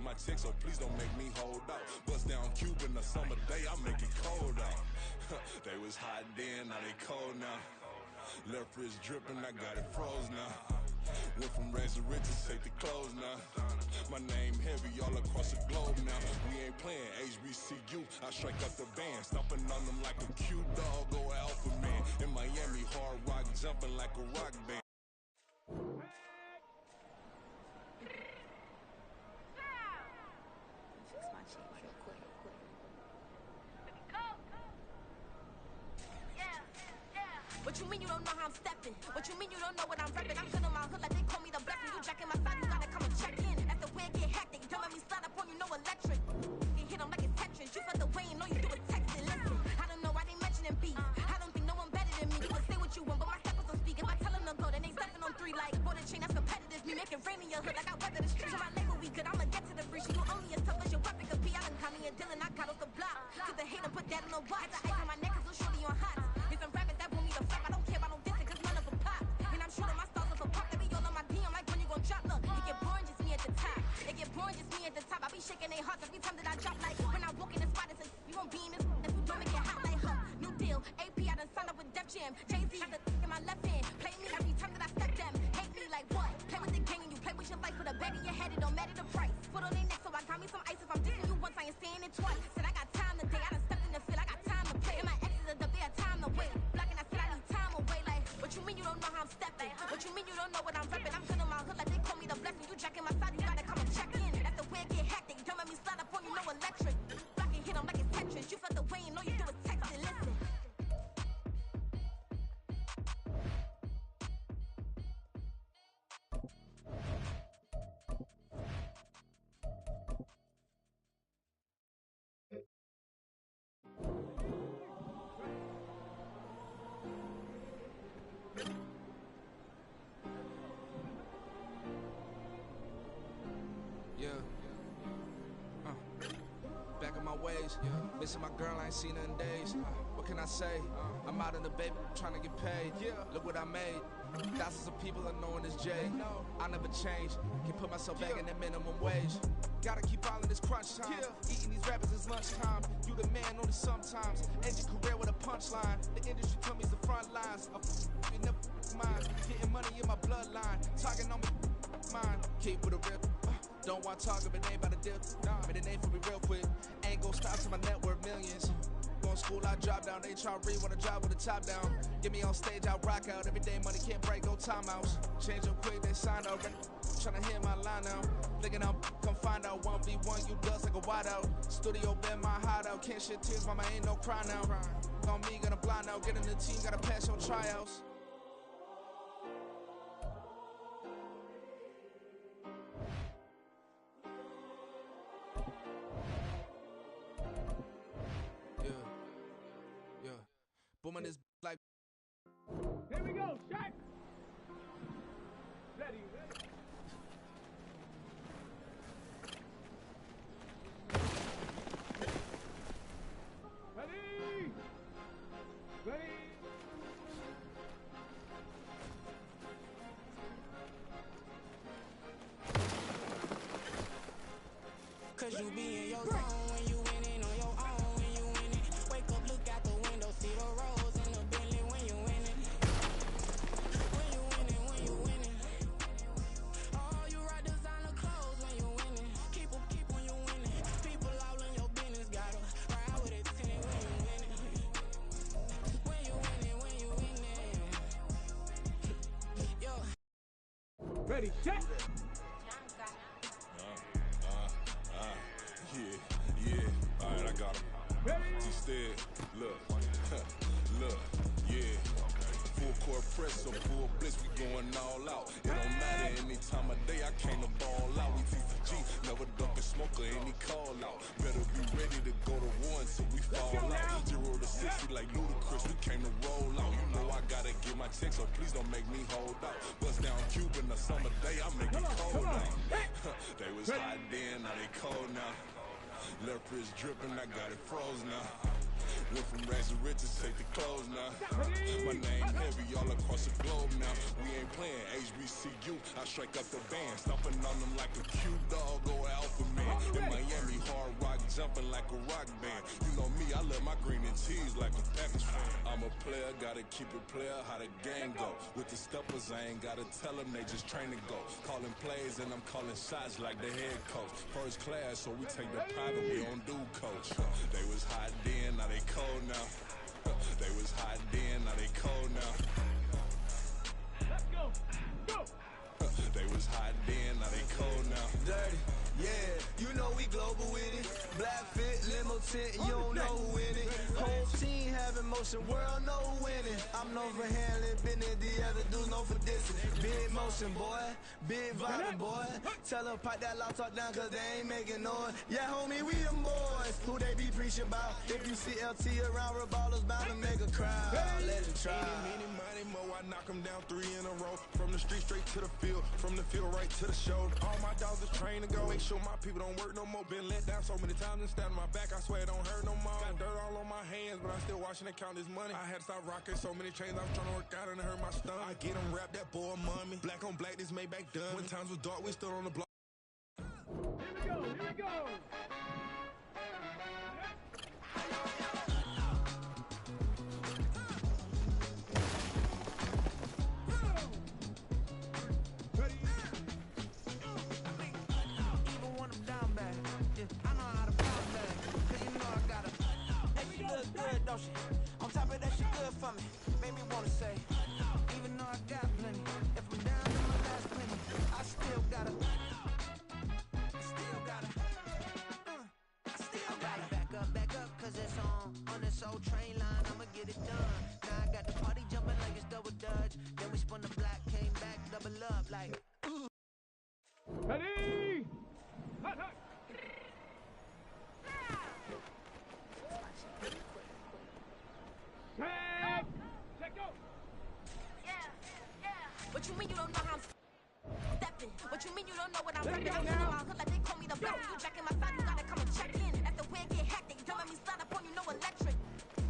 get my check, so please don't make me hold out. Bust down Cuban a summer day, I make it cold out. They was hot then, now they cold now. Left wrist dripping, I got it froze now. Went from rags to riches, take the clothes now. My name heavy all across the globe now. We ain't playing HBCU, I strike up the band. Stomping on them like a cute dog, go alpha man. In Miami, hard rock, jumping like a rock band. Fix my cheek real quick. What you mean you don't know how I'm stepping? What you mean you don't know what I'm repping? I'm good on my hood like they call me the blessing. You jacking my side, you gotta come and check in. That's the way it get hectic. Don't let me slide up on you, no electric. You hit them like it's Tetris. You felt the way and all you do is text it. Listen, I don't know why they mentioning beef. I don't think no one better than me. You can say what you want, but my steppers don't speak. If I tell them to go, then they stepping on 3 like border chain. That's competitive. Me make it rain in your hood like I weather the street. So my label we good, I'ma get to the free. You only as tough as your weapon could be. I done caught me a Dylan, I got off the block. To the hate and put that on the watch. The ice on my neck is little shorty on hot. Here's some rabbits that want me to flap. I don't care about no dissing, cause none of them pop. And I'm shooting my stars off a pop. They be all on my DM like when you gon' drop. Look, it get boring, just me at the top. It get boring, just me at the top. I be shaking their hearts every time that I drop. Like when I walk in the spot, it's you won't be in this. Don't make it hot like new deal. AP, I done signed up with Def Jam. Jay-Z got the in my left hand. Play me every time that I step them. Hate me like what? Play with the gang and you play with your life. Put a bag in your head, it don't matter the price. Foot on their neck, so I got me some ice. If I'm dissing you once, I ain't saying it twice. Said I got time today, I done stepped in the field. I got time to play. And my exes are up, they had time to wait. Blocking, I said I need time away. Like, what you mean you don't know how I'm stepping? What you mean you don't know what I'm repping? I'm good on my hood like they call me the blessing. You jacking my side, you gotta come and check in. That's the way it get hectic. Don't let me slide up on you, no electric. Blocking, hit them like it's Tetris. You felt the way and all you do is text it. Listen. Back in my ways, missing my girl, I ain't seen her in days. What can I say? I'm out in the baby, trying to get paid. Look what I made. Thousands of people are knowing this Jay. I never change. Can put myself back in that minimum wage. Gotta keep all in this crunch time. Eating these rappers is lunchtime. You the man only sometimes. End your career with a punchline. The industry told me it's the front lines. You never mine. Getting money in my bloodline. Talking on me, mine. Keep with a real. Don't want to talk, but ain't about to deal. Made a name for me real quick. Ain't gon' stop till my net worth millions. Going school, I drop down. They try to read, wanna drive with the top down. Get me on stage, I rock out. Every day money can't break, no timeouts. Change up quick, they sign up. Tryna hear my line now. Thinking I'm come find out 1v1, you dust like a wideout. Studio been my hideout. Can't shed tears, mama ain't no cry now. On me, gonna blind out. Get in the team, gotta pass your tryouts. Booming is like. Here we go, shot. Ready. Ready. Ready. Cause you be in your zone when you winning on your own when you winning. Wake up, look out the window, see the rose in the Bentley when you winning. When you winning, when you winning. Oh, you ride designer clothes when you winning. Keep when you winning. People all in your business, gotta ride with it tinted when you winning. When you winning, when you winning. Yo. Ready, shot. Yeah, alright, I got him. Instead, look, look, yeah. Full court press, so full blitz, we going all out. It don't matter any time of day, I came to ball out. We TCG, never duck a smoker, any call out. Better be ready to go to war until we fall out. 0 to 60 like Ludacris, we came to roll out. You know I gotta get my check, so please don't make me hold out. Bust down Cuban a summer day, I make it cold now. They was hot then, now they cold now. Left wrist dripping, I got it froze now. Went from rags to riches, take the clothes now. My name heavy all across the globe now. We ain't playing HBCU, I strike up the band. Stomping on them like a cute dog, go alpha man. bumping like a rock band. You know me, I love my green and cheese like a Packers fan. I'm a player, gotta keep it player, how the gang go. With the steppers, I ain't gotta tell them, they just train to go. Calling plays and I'm calling shots like the head coach. First class, so we take the private, we don't do coach. They was hot then, now they cold now. They was hot then, now they cold now. Let's go. Go. They was hot then, now they cold now. Dirty, yeah, you know we global with it. Black fit, limo tint, you don't know who in it. Whole team having motion, world know who winning. I'm known for handling business, the other dudes known for dissing. Big motion, boy, big violent, boy. Tell her pipe that loud talk down, cause they ain't making noise. Yeah, homie, we them boys, who they be preaching about. If you see LT around, Reballo's bound to make a crowd. Let it try. Many, many more, I knock them down 3 in a row. From the street straight to the field, from the field right to the show. All my dogs is trained to go. Make sure my people don't work no more. Been let down so many times and stand on my back, I swear it don't hurt no more. Got dirt all on my hands, but I'm still watching it count this money. I had to stop rocking so many chains, I was trying to work out and it hurt my stomach. I get them rap, that boy mommy. Black on black, this Maybach done. When times was dark, we stood on the block. Here we go. Here we go. Even when I'm down bad, yeah, I know how to bounce back. Cause you know I gotta. Hey, she look good, don't she? On top of that, she good for me. Made me wanna say, even though I got plenty, if I'm down to my last penny, I still gotta. Back up, cause it's on this old train line, I'ma get it done. Now I got the party jumping like it's double dutch. Then we spun the block, came back, double up like. Ready? Hot, hot. Check. Check, go. What you mean you don't know how I'm stepping? What you mean you don't know what I'm repping? I'm feeling my hood like they call me the best. You jacking my side, you gotta come and check in. As the way it get hectic, don't make me slide up on you, no electric.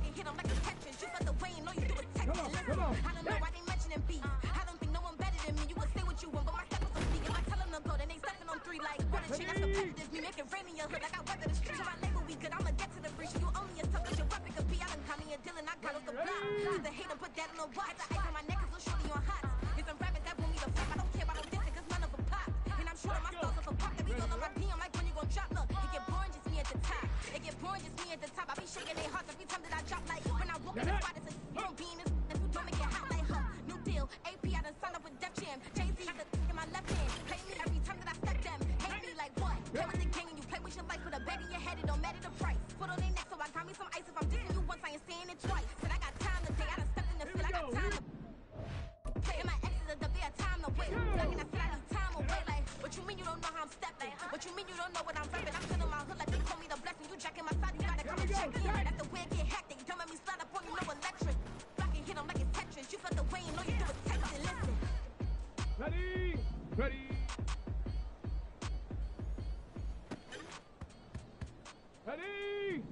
You hit them like a Tetris. You felt the way, you know you do it texting. Listen, I don't know why they mentioning beef. I don't think no one better than me. You would say what you want, but my step was on speed. If I tell them to go, then they stepping on 3 like what a shit. That's competitive. Me make it rain in your hood like I weather the streets. So my label we good. I'ma get to the breach. You only as tough as your weapon could be. I done caught me a deal and I got off the block. Used to hate them, put that on the watch. The ice on my neck is little shorty on hot. Get some rappers that want me to flop. I don't care about no dissing, cause none of them pop. And I'm sure my stars off a pop. That be all on my DM like when you gon' drop. Look, it get boring, just me at the top. It get boring, just me at the top. I be shaking their hearts every time that I drop. Like when I walk in the spot, it's a you don't be in this and you don't make it hot like her. New deal, AP, I done signed up with Def Jam. Jay-Z got the in my left hand. Play me every time that I step them. Hate me like what? Play with the gang and you play with your life. Put a bet in your head, it don't matter the price. Put on their neck, so I got me some ice. If I'm dissing you once, I ain't saying it twice. Said I got time today, I done stepped in the field, I got time to play. And my exes are there, time to wait. Like I said, I need time away. Like, what you mean you don't know how I'm stepping? What you mean you don't know what I'm repping? I'm feeling my hood like they call me the blessing. You jacking my side, you gotta come and check in. That's the way it get hectic. Don't make me slide up on you, no electric. Blocking hit them like it's Tetris. You felt the way, you know you do it texting. Listen. Ready? Ready? Ready?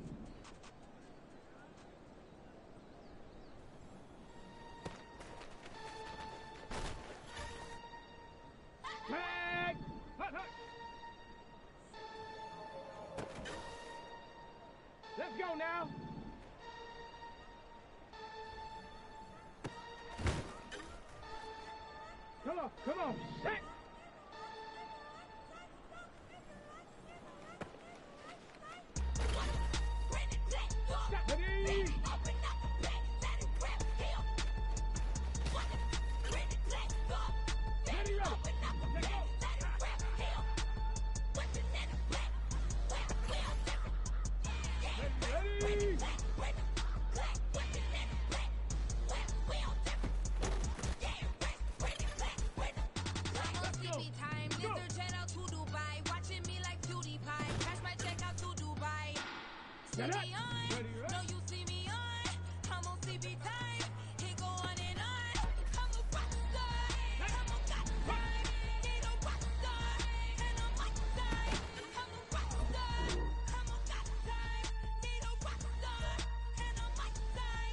Check. Hot, hot. Let's go now. Come on, set. Ready? See me on, no you see me on, I'm on CB time, he go on and on, I'm a rock star, I'm a god star, need a rock star, and I'm rock star, I'm a rock star, I'm a god star, need a rock star, and I'm rock star.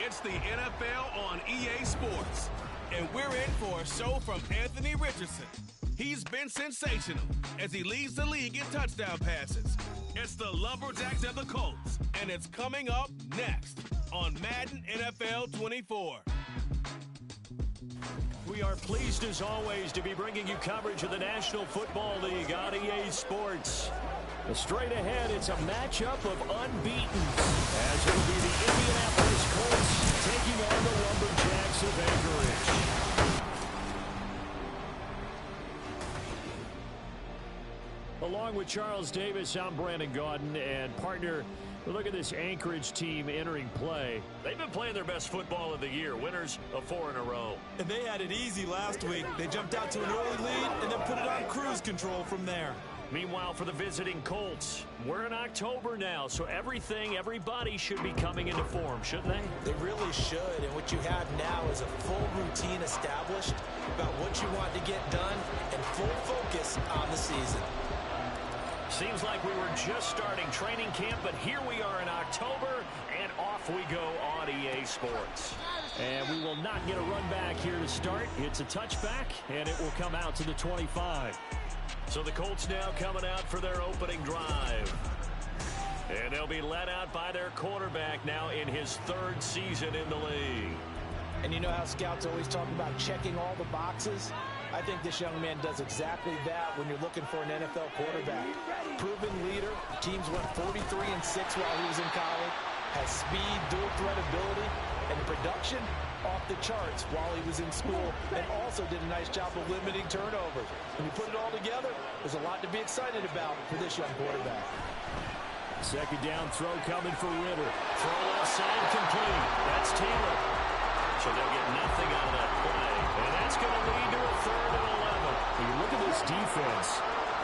It's the NFL on EA Sports. And we're in for a show from Anthony Richardson. He's been sensational as he leads the league in touchdown passes. It's the Lumberjacks and the Colts, and it's coming up next on Madden NFL 24. We are pleased, as always, to be bringing you coverage of the National Football League on EA Sports. Straight ahead, it's a matchup of unbeaten, as it will be the Indianapolis Colts taking on the Lumberjacks of Anchorage. Along with Charles Davis, I'm Brandon Gaudin, and partner, look at this Anchorage team entering play. They've been playing their best football of the year, winners of 4 in a row. And they had it easy last week. They jumped out to an early lead and then put it on cruise control from there. Meanwhile, for the visiting Colts, we're in October now, so everybody should be coming into form, shouldn't they? They really should, and what you have now is a full routine established about what you want to get done and full focus on the season. Seems like we were just starting training camp, but here we are in October, and off we go on EA Sports. And we will not get a run back here to start. It's a touchback, and it will come out to the 25. So the Colts now coming out for their opening drive. And they'll be led out by their quarterback now in his 3rd season in the league. And you know how scouts always talk about checking all the boxes? I think this young man does exactly that when you're looking for an NFL quarterback. Proven leader. Teams went 43-6 while he was in college. Has speed, dual threat ability, and production off the charts while he was in school, and also did a nice job of limiting turnovers. When you put it all together, there's a lot to be excited about for this young quarterback. Second down throw coming for Ritter. Throw left side complete. That's Taylor. So they'll get nothing out of that play. And that's going to lead to a 3rd and 11. When you look at this defense,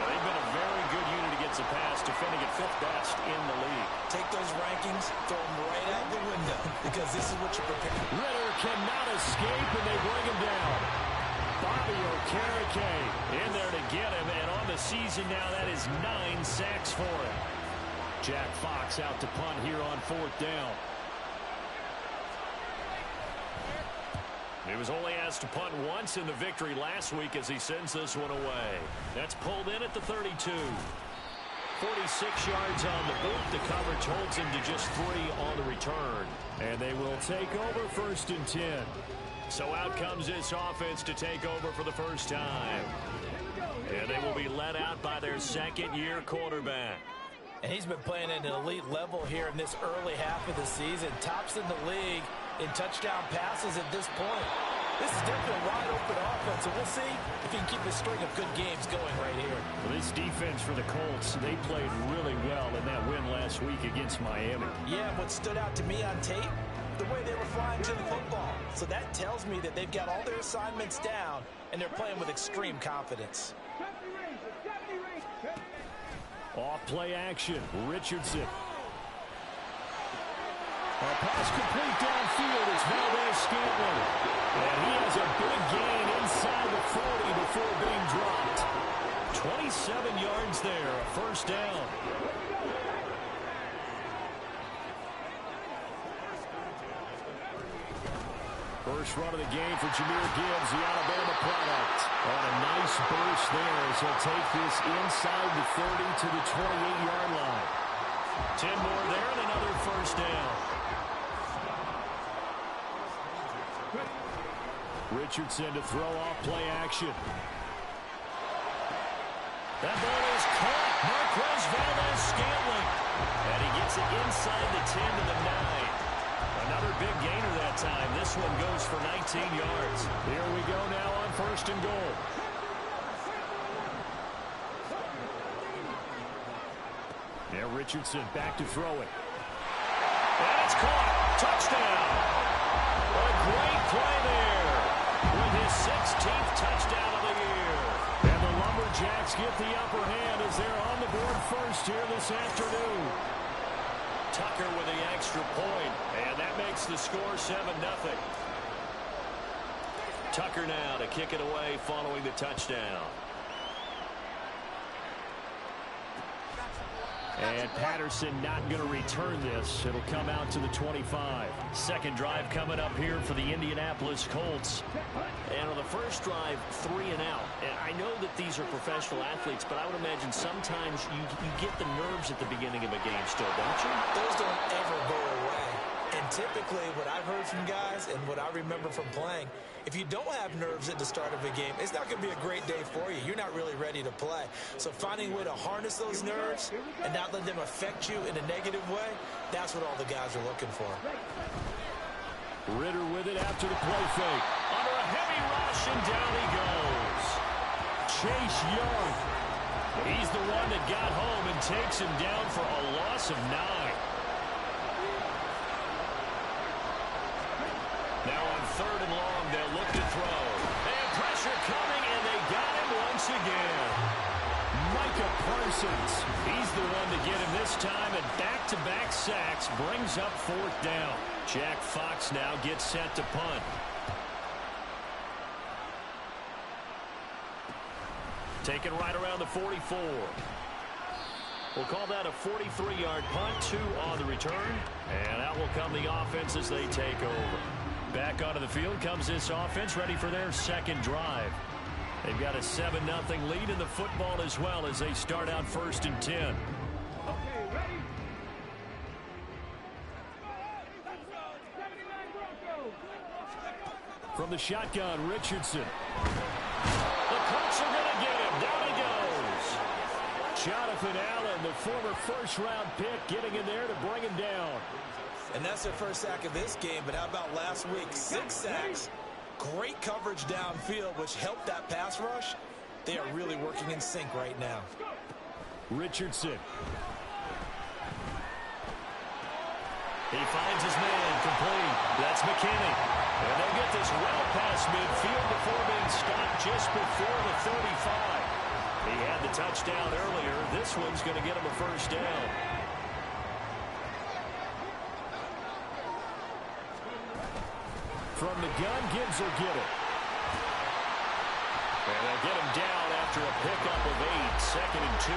they've been a very good unit against the pass, defending at 5th best in the league. Take those rankings, throw them right out the window, because this is what you're preparing. Ritter cannot escape, and they bring him down. Bobby Okereke in there to get him, and on the season now, that is 9 sacks for him. Jack Fox out to punt here on 4th down. He was only asked to punt once in the victory last week as he sends this one away. That's pulled in at the 32. 46 yards on the boot. The coverage holds him to just 3 on the return. And they will take over 1st and 10. So out comes this offense to take over for the first time. And they will be led out by their 2nd-year quarterback. And he's been playing at an elite level here in this early half of the season. Tops in the league in touchdown passes at this point. This is definitely a wide-open offense, and we'll see if he can keep a string of good games going right here. Well, this defense for the Colts, they played really well in that win last week against Miami. Yeah, what stood out to me on tape, the way they were flying to the football. So that tells me that they've got all their assignments down, and they're playing with extreme confidence. Off play action, Richardson. A pass complete downfield. It's Valdez-Scantling. And he has a big gain inside the 40 before being dropped. 27 yards there, a 1st down. First run of the game for Jahmyr Gibbs, the Alabama product. On a nice burst there as he'll take this inside the 30 to the 28-yard line. 10 more there and another 1st down. Richardson to throw off play action. That ball is caught. Marquez Valdez-Scantling. And he gets it inside the 10 to the 9. Another big gainer that time. This one goes for 19 yards. Here we go now on 1st and goal. Now Richardson back to throw it. And it's caught. Touchdown. A great play there with his 16th touchdown of the year. And the Lumberjacks get the upper hand as they're on the board first here this afternoon. Tucker with the extra point, and that makes the score 7-0. Tucker now to kick it away following the touchdown. And Patterson not going to return this. It'll come out to the 25. Second drive coming up here for the Indianapolis Colts. And on the first drive, 3 and out. And I know that these are professional athletes, but I would imagine sometimes you get the nerves at the beginning of a game still, don't you? Those don't ever go away. And typically what I've heard from guys and what I remember from playing, if you don't have nerves at the start of a game, it's not going to be a great day for you. You're not really ready to play. So finding a way to harness those nerves and not let them affect you in a negative way, that's what all the guys are looking for. Ritter with it after the play fake. Under a heavy rush, and down he goes. Chase Young. He's the one that got home and takes him down for a loss of 9. Now on 3rd and long, they'll look to throw. And pressure coming, and they got him once again. Micah Parsons. He's the one to get him this time, and back-to-back sacks brings up 4th down. Jack Fox now gets set to punt. Taken right around the 44. We'll call that a 43-yard punt, 2 on the return. And out will come the offense as they take over. Back onto the field comes this offense, ready for their second drive. They've got a 7-0 lead in the football as well as they start out 1st and 10. Okay, ready? From the shotgun, Richardson. The Colts are going to get him. Down he goes. Jonathan Allen, the former first-round pick, getting in there to bring him down. And that's their first sack of this game, but how about last week? 6 sacks. Great coverage downfield, which helped that pass rush. They are really working in sync right now. Richardson. He finds his man complete. That's McKinney. And they'll get this well past midfield before being stopped just before the 35. He had the touchdown earlier. This one's going to get him a first down. From the gun, Gibbs will get it. And they'll get him down after a pickup of 8, 2nd and 2.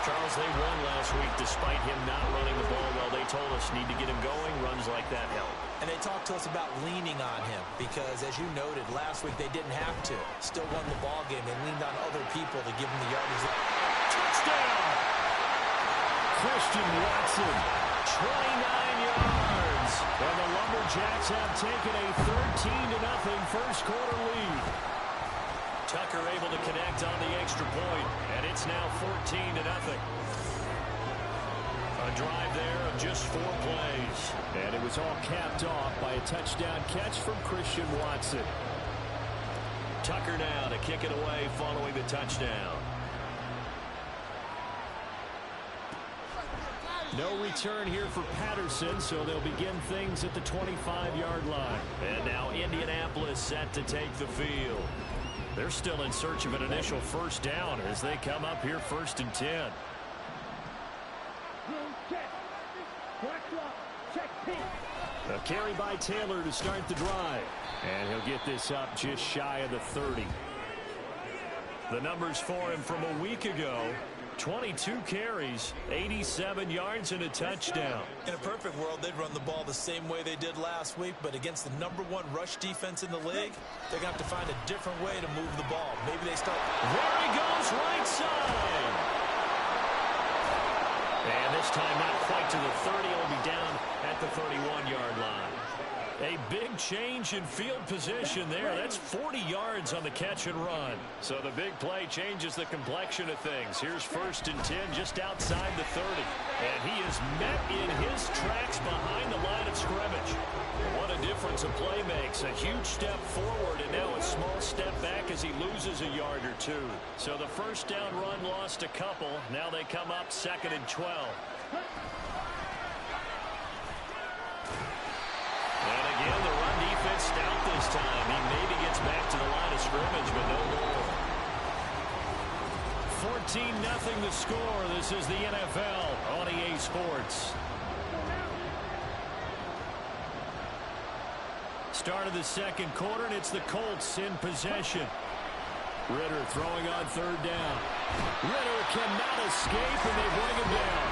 Charles, they won last week despite him not running the ball well. They told us need to get him going. Runs like that help. And they talked to us about leaning on him because, as you noted, last week they didn't have to. Still won the ball game. They leaned on other people to give him the yardage. Touchdown! Christian Watson, 29 yards. And the Lumberjacks have taken a 13-0 first quarter lead. Tucker able to connect on the extra point, and it's now 14-0. A drive there of just 4 plays. And it was all capped off by a touchdown catch from Christian Watson. Tucker now to kick it away following the touchdown. No return here for Patterson, so they'll begin things at the 25-yard line. And now Indianapolis set to take the field. They're still in search of an initial first down as they come up here 1st and 10. A carry by Taylor to start the drive. And he'll get this up just shy of the 30. The numbers for him from a week ago: 22 carries, 87 yards, and a touchdown. In a perfect world, they'd run the ball the same way they did last week, but against the #1 rush defense in the league, they're going to have to find a different way to move the ball. Maybe they start. There he goes, right side. And this time not quite to the 30. He'll be down at the 31-yard line. A big change in field position there. That's 40 yards on the catch and run. So the big play changes the complexion of things. Here's 1st and 10 just outside the 30. And he is met in his tracks behind the line of scrimmage. What a difference a play makes. A huge step forward and now a small step back as he loses a yard or 2. So the first down run lost a couple. Now they come up 2nd and 12. And again, the run defense stout this time. He maybe gets back to the line of scrimmage, but no more. 14-0 the score. This is the NFL on EA Sports. Start of the second quarter, and it's the Colts in possession. Ritter throwing on third down. Ritter cannot escape, and they bring him down.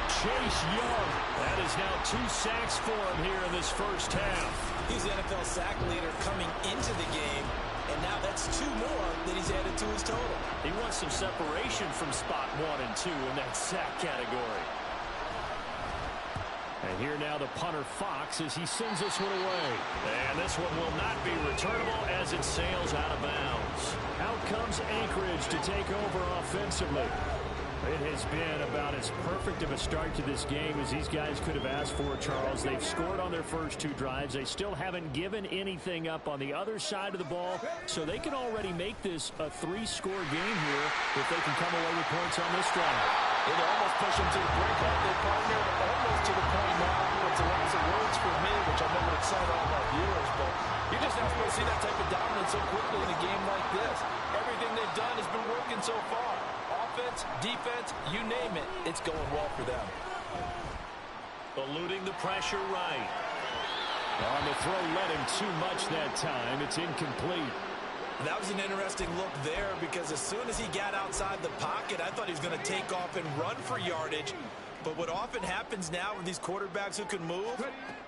Chase Young. That is now 2 sacks for him here in this first half. He's the NFL sack leader coming into the game, and now that's 2 more that he's added to his total. He wants some separation from spot 1 and 2 in that sack category. And here now the punter Fox as he sends this one away. And this one will not be returnable as it sails out of bounds. Out comes Anchorage to take over offensively. It has been about as perfect of a start to this game as these guys could have asked for, Charles. They've scored on their first 2 drives. They still haven't given anything up on the other side of the ball, so they can already make this a 3-score game here if they can come away with points on this drive. They almost push them to the brink. They partnered almost to the point now. It's a loss of words for me, which I know would excite all of our viewers, but you're just not supposed to see that type of dominance so quickly in a game like this. Everything they've done has been working so far. Offense, defense, you name it, it's going well for them. Eluding the pressure right. On the throw, led him too much that time. It's incomplete. That was an interesting look there because as soon as he got outside the pocket, I thought he was going to take off and run for yardage. But what often happens now with these quarterbacks who can move,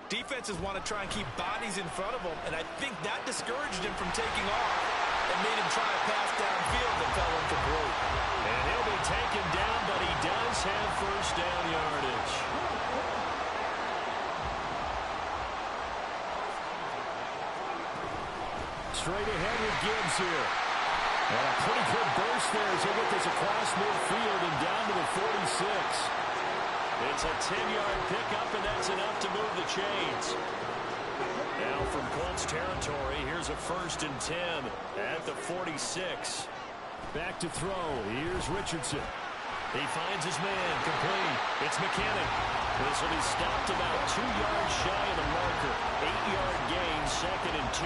defenses want to try and keep bodies in front of them, and I think that discouraged him from taking off and made him try a pass downfield that fell incomplete. And he'll be taken down, but he does have first down yardage. Straight ahead with Gibbs here. And a pretty good burst there as he'll get this across midfield and down to the 46. It's a 10-yard pickup, and that's enough to move the chains. Now from Colts territory, here's a 1st and 10 at the 46. Back to throw. Here's Richardson. He finds his man, complete. It's McKinnon. This will be stopped about 2 yards shy of the marker. 8-yard gain, 2nd and 2.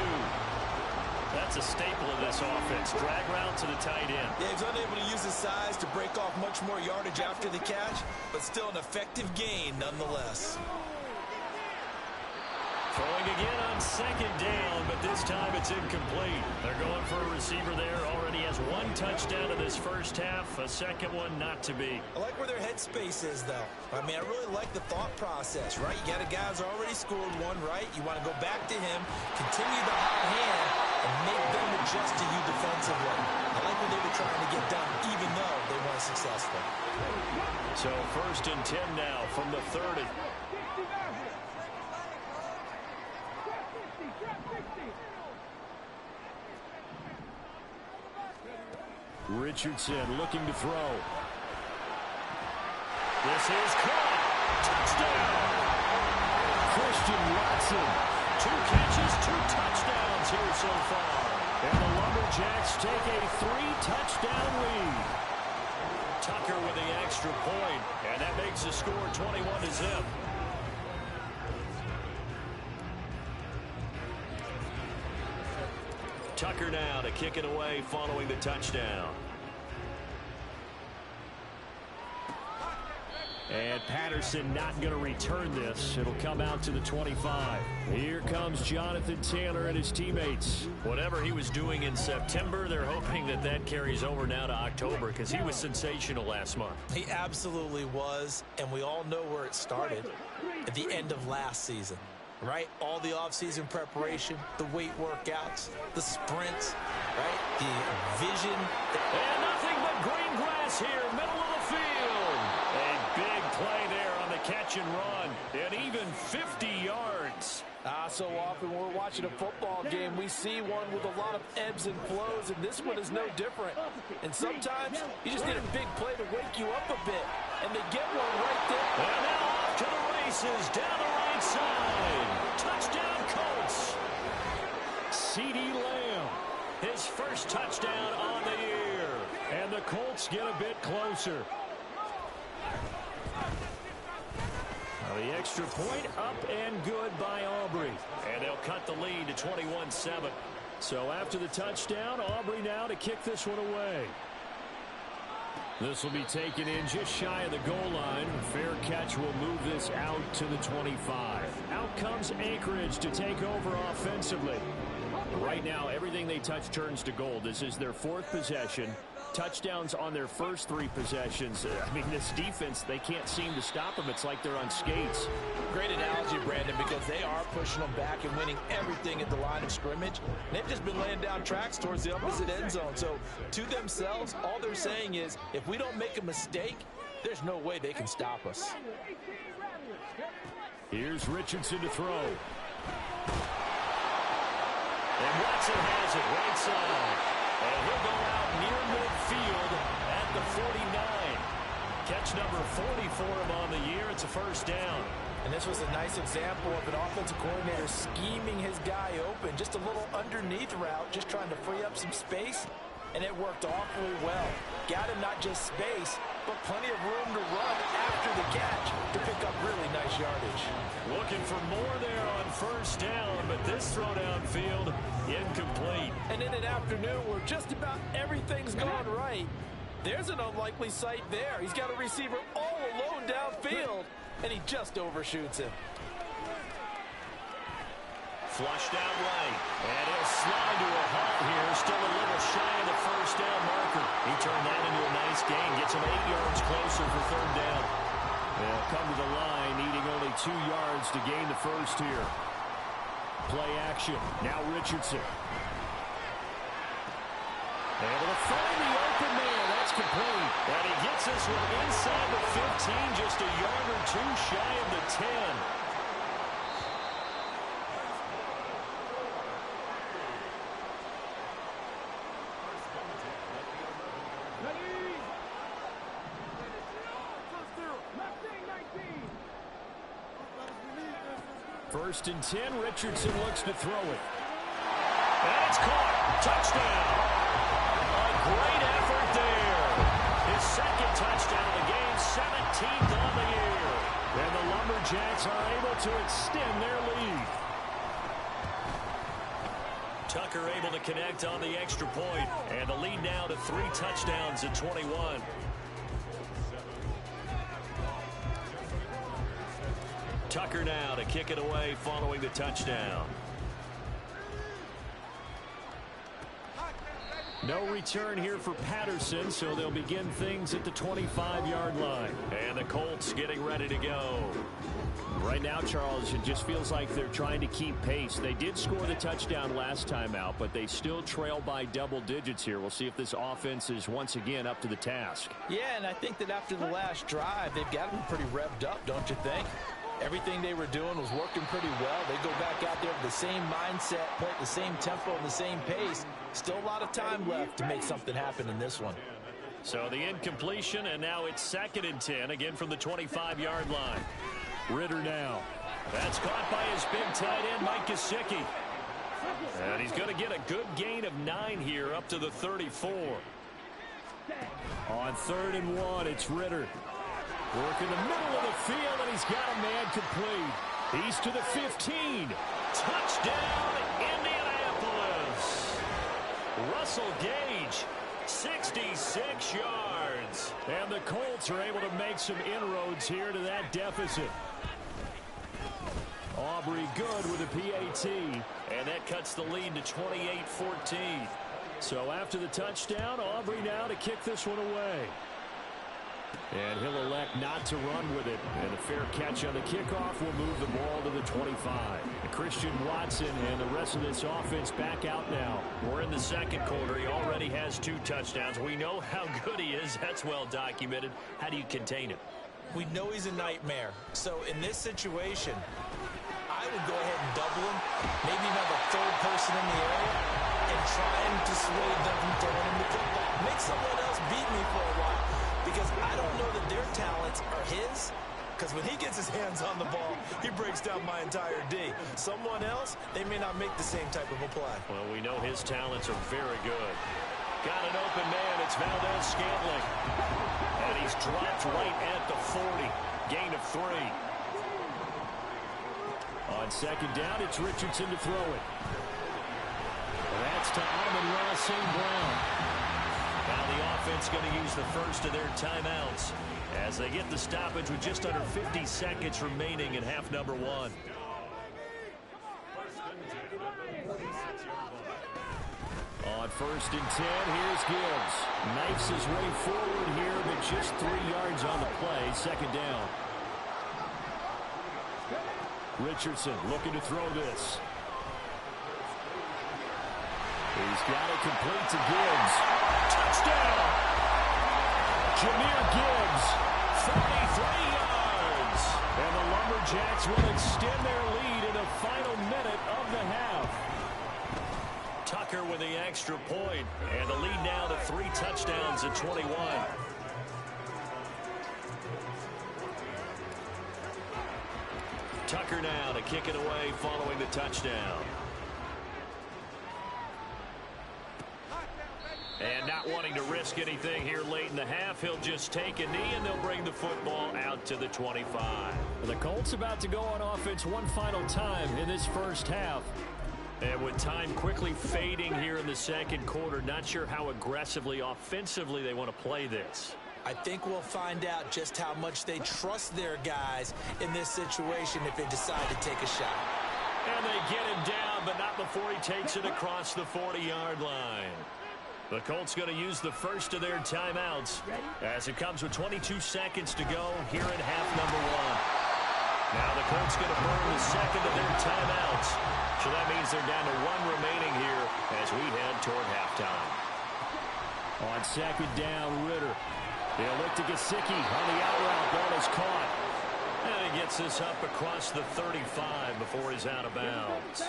That's a staple of this offense. Drag route to the tight end. Yeah, he's unable to use his size to break off much more yardage after the catch, but still an effective gain nonetheless. Throwing again on 2nd down, but this time it's incomplete. They're going for a receiver there. Already has 1 touchdown in this first half. A second one not to be. I like where their headspace is, though. I mean, I really like the thought process, right? You got a guy who's already scored 1, right? You want to go back to him, continue the hot hand, and make them adjust to you defensively. I like what they were trying to get done, even though they weren't successful. So 1st and 10 now from the 30. Richardson looking to throw. This is caught. Touchdown. Christian Watson. 2 catches, 2 touchdowns here so far. And the Lumberjacks take a 3-touchdown lead. Tucker with the extra point, and that makes the score 21-0. Tucker now to kick it away following the touchdown. And Patterson not going to return this. It'll come out to the 25. Here comes Jonathan Taylor and his teammates. Whatever he was doing in September, they're hoping that that carries over now to October because he was sensational last month. He absolutely was, and we all know where it started at the end of last season. Right? All the offseason preparation, the weight workouts, the sprints, right? The vision. And nothing but green grass here, middle of the field. A big play there on the catch and run, and even 50 yards. So often when we're watching a football game, we see one with a lot of ebbs and flows, and this one is no different. And sometimes you just need a big play to wake you up a bit, and they get one right there. And now off to the races, down the right side. Touchdown Colts. CeeDee Lamb, his first touchdown on the year. And the Colts get a bit closer. The extra point up and good by Aubrey. And they'll cut the lead to 21-7. So after the touchdown, Aubrey now to kick this one away. This will be taken in just shy of the goal line. Fair catch will move this out to the 25. Out comes Anchorage to take over offensively. Right now, everything they touch turns to gold. This is their 4th possession. Touchdowns on their first 3 possessions. I mean, this defense, they can't seem to stop them. It's like they're on skates. Great analogy, Brandon, because they are pushing them back and winning everything at the line of scrimmage. They've just been laying down tracks towards the opposite end zone. So, to themselves, all they're saying is, if we don't make a mistake, there's no way they can stop us. Here's Richardson to throw. And Watson has it right side. And he'll go out near midfield at the 49. Catch number 40 for him on the year. It's a first down. And this was a nice example of an offensive coordinator scheming his guy open. Just a little underneath route, just trying to free up some space. And it worked awfully well. Got him not just space, but plenty of room to run after the catch to pick up really nice yardage. Looking for more there on first down, but this throw downfield incomplete. And in an afternoon where just about everything's gone right, there's an unlikely sight there. He's got a receiver all alone downfield, and he just overshoots him. Flushed out right, and he'll slide to a halt here. Still a little shy of the first down marker. He turned that into a nice gain. Gets him 8 yards closer for third down. They'll come to the line, needing only 2 yards to gain the first here. Play action. Now Richardson. Able to find the open man. That's complete. And he gets this one inside the 15, just a yard or 2 shy of the 10. First and 10, Richardson looks to throw it. And it's caught. Touchdown. A great effort there. His second touchdown of the game, 17th on the year. And the Lumberjacks are able to extend their lead. Tucker able to connect on the extra point. And the lead now to 3 touchdowns at 21. Tucker now to kick it away following the touchdown. No return here for Patterson, so they'll begin things at the 25-yard line. And the Colts getting ready to go. Right now, Charles, it just feels like they're trying to keep pace. They did score the touchdown last time out, but they still trail by double digits here. We'll see if this offense is once again up to the task. Yeah, and I think that after the last drive, they've got to be pretty revved up, don't you think? Everything they were doing was working pretty well. They go back out there with the same mindset, play at the same tempo and the same pace. Still a lot of time left to make something happen in this one. So the incompletion, and now it's 2nd and 10, again from the 25-yard line. Ritter now. That's caught by his big tight end, Mike Gesicki. And he's going to get a good gain of 9 here up to the 34. On 3rd and 1, it's Ritter. Work in the middle of the field, and he's got a man complete. He's to the 15. Touchdown, Indianapolis. Russell Gage, 66 yards. And the Colts are able to make some inroads here to that deficit. Aubrey good with a PAT. And that cuts the lead to 28-14. So after the touchdown, Aubrey now to kick this one away. And he'll elect not to run with it. And a fair catch on the kickoff will move the ball to the 25. Christian Watson and the rest of this offense back out now. We're in the second quarter. He already has 2 touchdowns. We know how good he is. That's well documented. How do you contain him? We know he's a nightmare. So in this situation, I would go ahead and double him. Maybe have a 3rd person in the area and trying to dissuade them from throwing him the football. Make someone else beat me for a while. Because I don't know that their talents are his. Because when he gets his hands on the ball, he breaks down my entire D. Someone else, they may not make the same type of a play. Well, we know his talents are very good. Got an open man. It's Valdez-Scantling. And he's dropped right at the 40. Gain of 3. On 2nd down, it's Richardson to throw it. That's to Amon-Ra St. Brown. Now the offense going to use the first of their timeouts as they get the stoppage with just under 50 seconds remaining in half number one. On 1st and 10, here's Gibbs. Knifes his way forward here, but just 3 yards on the play. 2nd down. Richardson looking to throw this. He's got it complete to Gibbs. Touchdown! Jahmyr Gibbs, 43 yards. And the Lumberjacks will extend their lead in the final minute of the half. Tucker with the extra point, and the lead now to 3 touchdowns at 21. Tucker now to kick it away following the touchdown. And not wanting to risk anything here late in the half, he'll just take a knee and they'll bring the football out to the 25. The Colts about to go on offense one final time in this first half. And with time quickly fading here in the second quarter, not sure how aggressively, offensively they want to play this. I think we'll find out just how much they trust their guys in this situation if they decide to take a shot. And they get him down, but not before he takes it across the 40-yard line. The Colts going to use the first of their timeouts as it comes with 22 seconds to go here in half number one. Now the Colts going to burn the second of their timeouts. So that means they're down to 1 remaining here as we head toward halftime. On 2nd down, Ritter. They'll look to Gesicki on the out route. Ball is caught. And he gets this up across the 35 before he's out of bounds.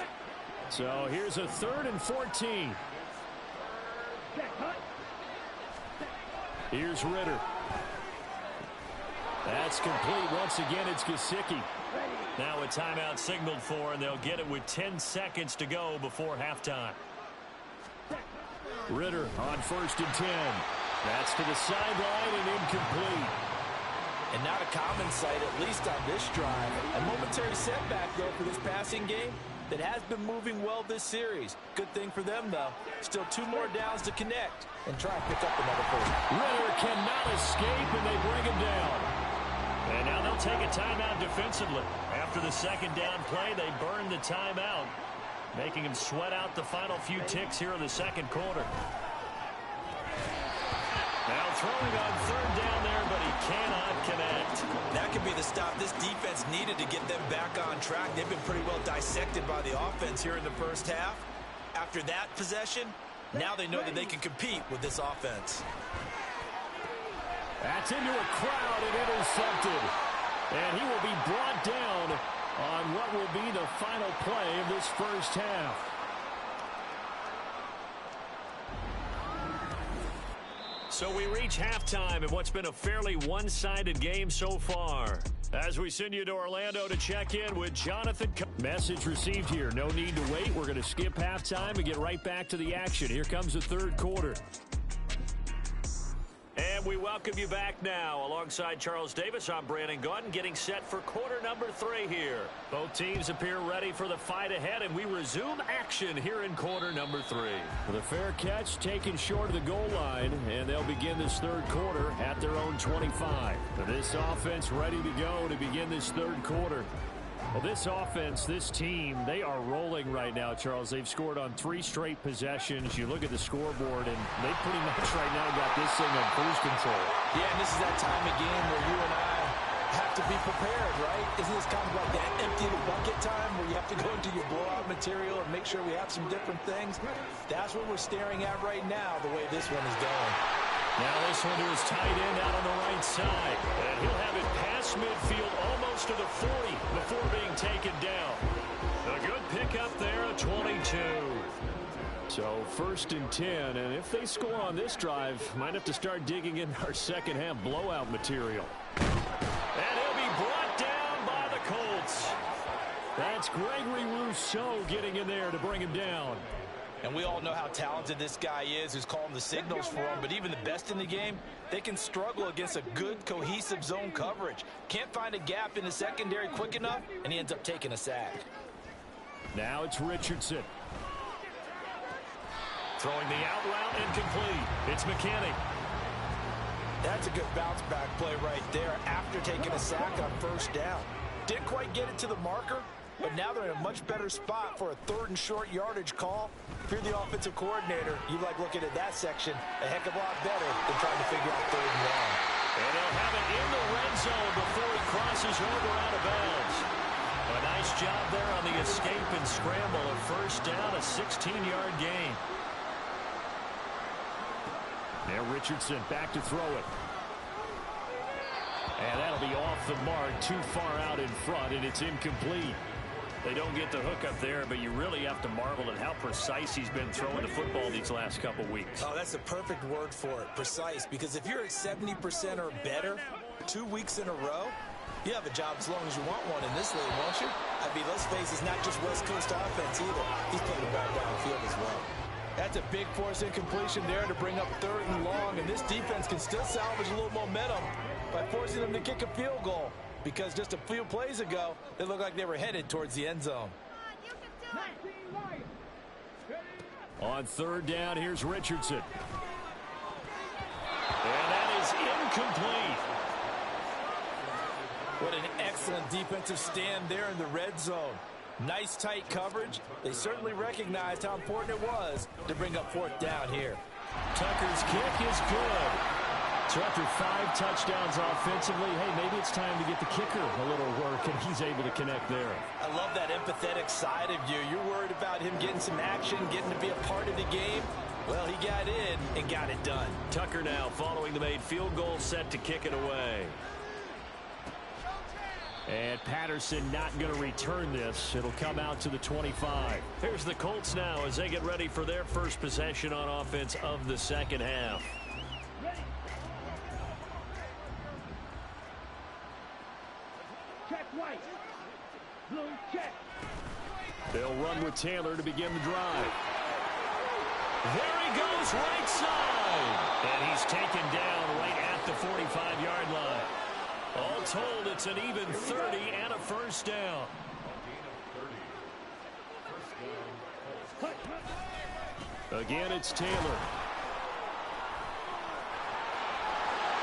So here's a 3rd and 14. Here's Ritter. That's complete. Once again, it's Gesicki. Now a timeout signaled for, and they'll get it with 10 seconds to go before halftime. Ritter on 1st and 10. That's to the sideline and incomplete. And not a common sight, at least on this drive. A momentary setback, though, for this passing game that has been moving well this series. Good thing for them, though. Still 2 more downs to connect and try and pick up another first. Ritter cannot escape, and they bring him down. And now they'll take a timeout defensively. After the 2nd down play, they burn the timeout, making him sweat out the final few ticks here in the second quarter. Now throwing on 3rd down there, but he cannot connect. That could be the stop this defense needed to get them back on track. They've been pretty well dissected by the offense here in the first half. After that possession, now they know that they can compete with this offense. That's into a crowd and intercepted. And he will be brought down on what will be the final play of this first half. So we reach halftime in what's been a fairly one-sided game so far. As we send you to Orlando to check in with Jonathan. Message received here. No need to wait. We're going to skip halftime and get right back to the action. Here comes the 3rd quarter. And we welcome you back now. Alongside Charles Davis, I'm Brandon Gaudin, getting set for quarter number 3 here. Both teams appear ready for the fight ahead, and we resume action here in quarter number 3. The fair catch taken short of the goal line, and they'll begin this 3rd quarter at their own 25. This offense ready to go to begin this 3rd quarter. Well, this offense, this team, they are rolling right now, Charles. They've scored on 3 straight possessions. You look at the scoreboard, and they pretty much right now got this thing on cruise control. Yeah, and this is that time of game where you and I have to be prepared, right? Isn't this kind of like that empty the bucket time where you have to go into your blowout material and make sure we have some different things? That's what we're staring at right now, the way this one is going. Now this one to his tight end out on the right side. And he'll have it past midfield almost to the 40 before being taken down. A good pickup there at 22. So 1st and 10, and if they score on this drive, might have to start digging in our second half blowout material. And he'll be brought down by the Colts. That's Gregory Rousseau getting in there to bring him down. And we all know how talented this guy is who's calling the signals for him. But even the best in the game, they can struggle against a good, cohesive zone coverage. Can't find a gap in the secondary quick enough, and he ends up taking a sack. Now it's Richardson. Throwing the out route incomplete. It's McKinney. That's a good bounce back play right there after taking a sack on first down. Didn't quite get it to the marker, but now they're in a much better spot for a 3rd and short yardage call. If you're the offensive coordinator, you like looking at that section a heck of a lot better than trying to figure out 3rd and long. And they'll have it in the red zone before he crosses over out of bounds. A nice job there on the escape and scramble. A first down, a 16-yard gain. Now Richardson back to throw it. And that'll be off the mark, too far out in front, and it's incomplete. They don't get the hook up there, but you really have to marvel at how precise he's been throwing the football these last couple weeks. Oh, that's the perfect word for it, precise, because if you're at 70% or better 2 weeks in a row, you have a job as long as you want one in this league, won't you? I mean, let's face it, it's not just West Coast offense either. He's playing the ball downfield as well. That's a big force incompletion there to bring up 3rd and long, and this defense can still salvage a little momentum by forcing them to kick a field goal, because just a few plays ago, they looked like they were headed towards the end zone. On 3rd down, here's Richardson. And that is incomplete. What an excellent defensive stand there in the red zone. Nice tight coverage. They certainly recognized how important it was to bring up 4th down here. Tucker's kick is good. So after 5 touchdowns offensively, hey, maybe it's time to get the kicker a little work, and he's able to connect there. I love that empathetic side of you. You're worried about him getting some action, getting to be a part of the game. Well, he got in and got it done. Tucker now following the made field goal, set to kick it away. And Patterson not going to return this. It'll come out to the 25. Here's the Colts now as they get ready for their first possession on offense of the second half. Check white. Blue check. They'll run with Taylor to begin the drive. There he goes, right side. And he's taken down right at the 45-yard line. All told, it's an even 30 and a first down. Again, it's Taylor.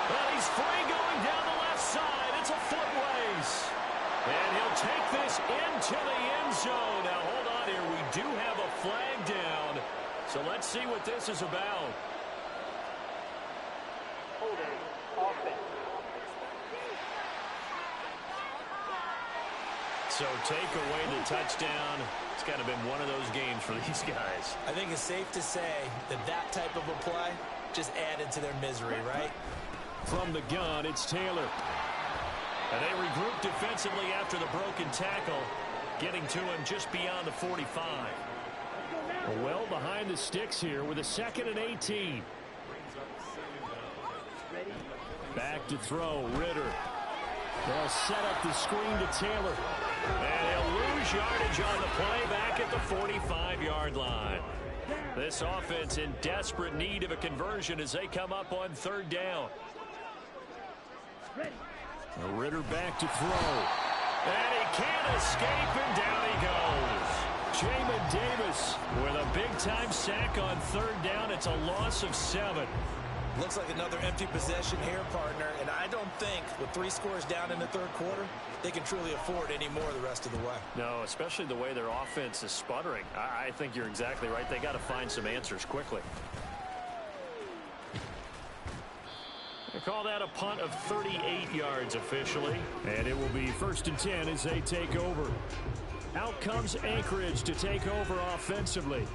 And he's free going down the left side. It's a foot race. And he'll take this into the end zone. Now, hold on here. We do have a flag down. So let's see what this is about. Holding offense. So take away the touchdown. It's kind of been one of those games for these guys. I think it's safe to say that that type of a play just added to their misery, right? From the gun, it's Taylor. And they regroup defensively after the broken tackle, getting to him just beyond the 45. Well behind the sticks here with a 2nd and 18. Back to throw, Ritter. They'll set up the screen to Taylor. And he'll lose yardage on the play back at the 45-yard line. This offense in desperate need of a conversion as they come up on 3rd down. Ritter back to throw. And he can't escape, and down he goes. Jamin Davis with a big-time sack on 3rd down. It's a loss of 7. Looks like another empty possession here, partner, and I don't think with 3 scores down in the 3rd quarter, they can truly afford any more the rest of the way. No, especially the way their offense is sputtering. I think you're exactly right. They got to find some answers quickly. They call that a punt of 38 yards officially, and it will be 1st and 10 as they take over. Out comes Anchorage to take over offensively.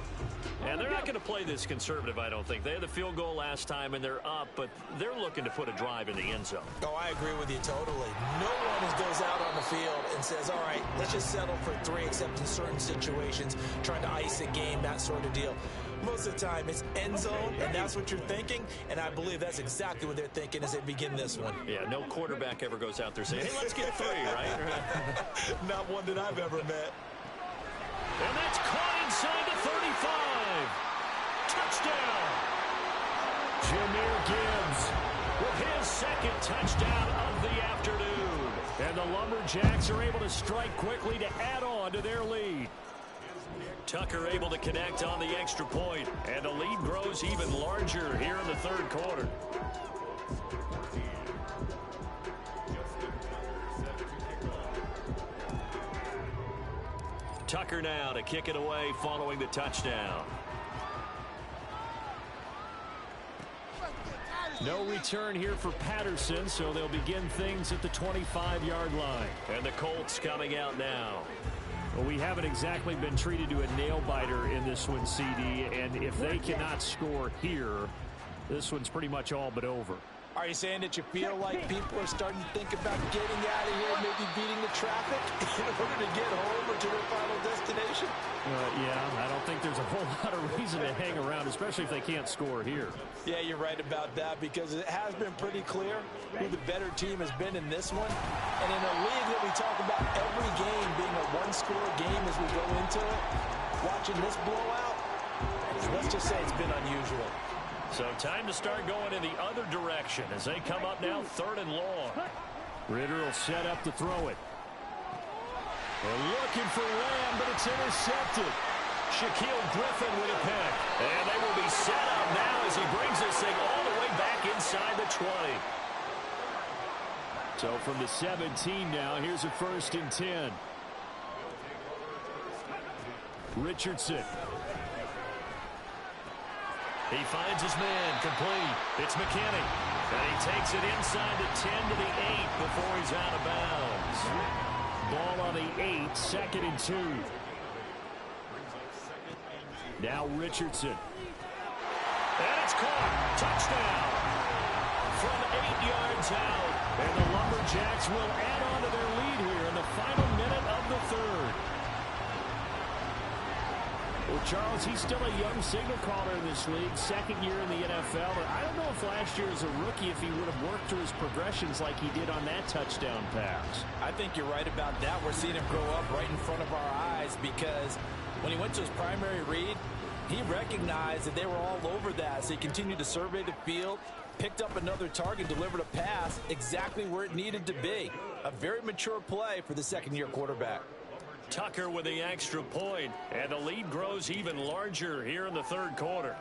And they're not going to play this conservative, I don't think. They had the field goal last time, and they're up, but they're looking to put a drive in the end zone. Oh, I agree with you totally. No one goes out on the field and says, all right, let's just settle for 3, except in certain situations, trying to ice a game, that sort of deal. Most of the time, it's end zone, and that's what you're thinking, and I believe that's exactly what they're thinking as they begin this one. Yeah, no quarterback ever goes out there saying, hey, let's get 3, right? Not one that I've ever met. And that's caught inside the 35. Touchdown. Jahmyr Gibbs with his 2nd touchdown of the afternoon. And the Lumberjacks are able to strike quickly to add on to their lead. Tucker able to connect on the extra point, and the lead grows even larger here in the third quarter. Tucker now to kick it away following the touchdown. No return here for Patterson, so they'll begin things at the 25-yard line. And the Colts coming out now. Well, we haven't exactly been treated to a nail-biter in this one, CD, and if they cannot score here, this one's pretty much all but over. Are you saying that you feel like people are starting to think about getting out of here, maybe beating the traffic in order to get home or to their final destination? Yeah, I don't think there's a whole lot of reason to hang around, especially if they can't score here. Yeah, you're right about that, because it has been pretty clear who the better team has been in this one. And in a league that we talk about every game being a one-score game as we go into it, watching this blowout, let's just say it's been unusual. So time to start going in the other direction as they come up now, 3rd and long. Ritter will set up to throw it. They're looking for Lamb, but it's intercepted. Shaquille Griffin with a pick. And they will be set up now as he brings this thing all the way back inside the 20. So from the 17 now, here's a 1st and 10. Richardson. He finds his man, complete. It's McKinney. And he takes it inside the 10 to the 8 before he's out of bounds. Ball on the 8, 2nd and 2. Now Richardson. And it's caught. Touchdown. From 8 yards out. And the Lumberjacks will add on to their lead here in the final minute of the 3rd. Well, Charles, he's still a young signal caller in this league, 2nd year in the NFL. I don't know if last year as a rookie, if he would have worked through his progressions like he did on that touchdown pass. I think you're right about that. We're seeing him grow up right in front of our eyes, because when he went to his primary read, he recognized that they were all over that. So he continued to survey the field, picked up another target, delivered a pass exactly where it needed to be. A very mature play for the 2nd-year quarterback. Tucker with the extra point, and the lead grows even larger here in the 3rd quarter.